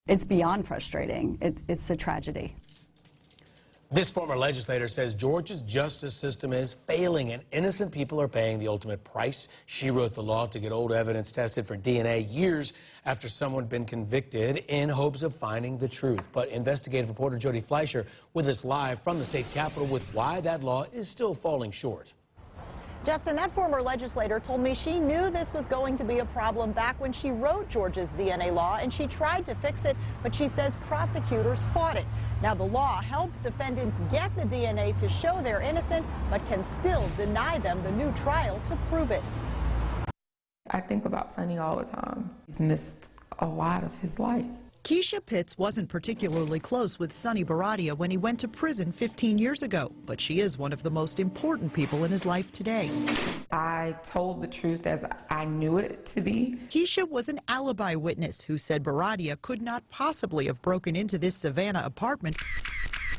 It's beyond frustrating. It's a tragedy. This former legislator says Georgia's justice system is failing and innocent people are paying the ultimate price. She wrote the law to get old evidence tested for DNA years after someone had been convicted in hopes of finding the truth. But investigative reporter Jody Fleischer with us live from the state capitol with why that law is still falling short. Justin, that former legislator told me she knew this was going to be a problem back when she wrote Georgia's DNA law, and she tried to fix it, but she says prosecutors fought it. Now, the law helps defendants get the DNA to show they're innocent, but can still deny them the new trial to prove it. I think about Sonny all the time. He's missed a lot of his life. Keisha Pitts wasn't particularly close with Sonny Bharadia when he went to prison 15 years ago, but she is one of the most important people in his life today. I told the truth as I knew it to be. Keisha was an alibi witness who said Bharadia could not possibly have broken into this Savannah apartment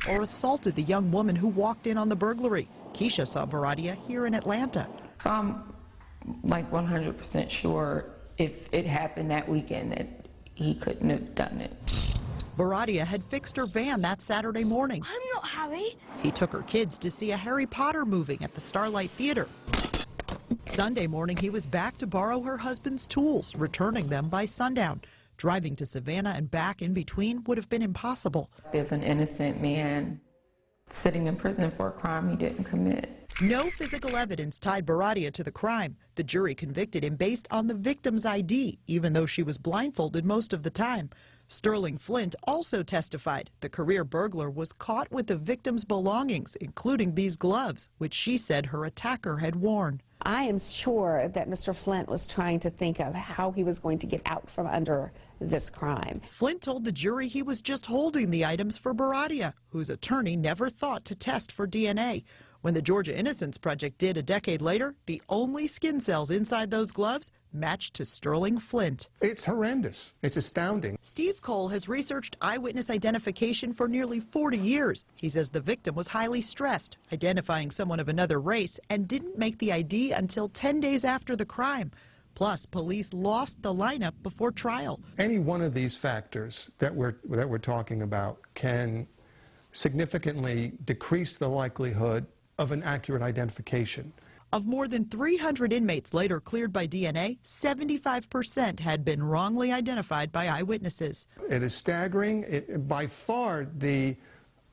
or assaulted the young woman who walked in on the burglary. Keisha saw Bharadia here in Atlanta. So I'm like 100% sure if it happened that weekend that he couldn't have done it. Bharadia had fixed her van that Saturday morning. I'm not Harry. He took her kids to see a Harry Potter movie at the Starlight Theater. Sunday morning, he was back to borrow her husband's tools, returning them by sundown. Driving to Savannah and back in between would have been impossible. There's an innocent man sitting in prison for a crime he didn't commit. No physical evidence tied Bharadia to the crime. The jury convicted him based on the victim's ID, even though she was blindfolded most of the time. Sterling Flint also testified the career burglar was caught with the victim's belongings, including these gloves, which she said her attacker had worn. I am sure that Mr. Flint was trying to think of how he was going to get out from under this crime. Flint told the jury he was just holding the items for Bharadia, whose attorney never thought to test for DNA. When the Georgia Innocence Project did a decade later, the only skin cells inside those gloves matched to Sterling Flint. It's horrendous. It's astounding. Steve Cole has researched eyewitness identification for nearly 40 years. He says the victim was highly stressed, identifying someone of another race, and didn't make the ID until 10 days after the crime. Plus, police lost the lineup before trial. Any one of these factors that we're talking about can significantly decrease the likelihood of an accurate identification. Of more than 300 inmates later cleared by DNA, 75% had been wrongly identified by eyewitnesses. It is staggering. By far, the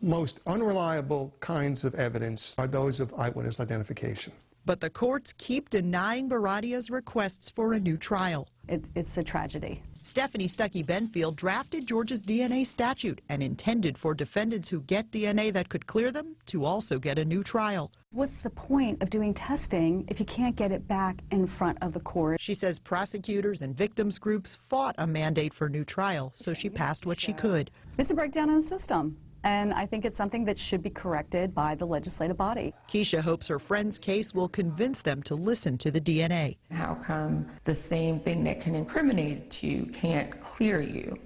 most unreliable kinds of evidence are those of eyewitness identification. But the courts keep denying Bharadia's requests for a new trial. It's a tragedy. Stephanie Stuckey-Benfield drafted Georgia's DNA statute and intended for defendants who get DNA that could clear them to also get a new trial. What's the point of doing testing if you can't get it back in front of the court? She says prosecutors and victims groups fought a mandate for new trial, so she passed what she could. It's a breakdown in the system, and I think it's something that should be corrected by the legislative body. Keisha hopes her friend's case will convince them to listen to the DNA. How come the same thing that can incriminate you can't clear you?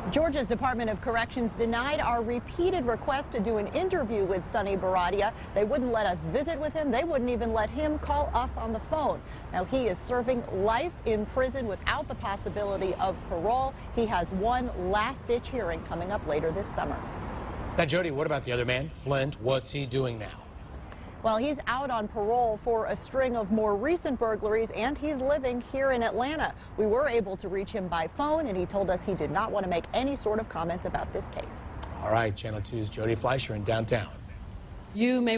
Georgia's Department of Corrections denied our repeated request to do an interview with Sonny Bharadia. They wouldn't let us visit with him. They wouldn't even let him call us on the phone. Now, he is serving life in prison without the possibility of parole. He has one last-ditch hearing coming up later this summer. Now, Jody, what about the other man, Flint? What's he doing now? Well, he's out on parole for a string of more recent burglaries, and he's living here in Atlanta. We were able to reach him by phone, and he told us he did not want to make any sort of comment about this case. All right, Channel 2's Jody Fleischer in downtown. You may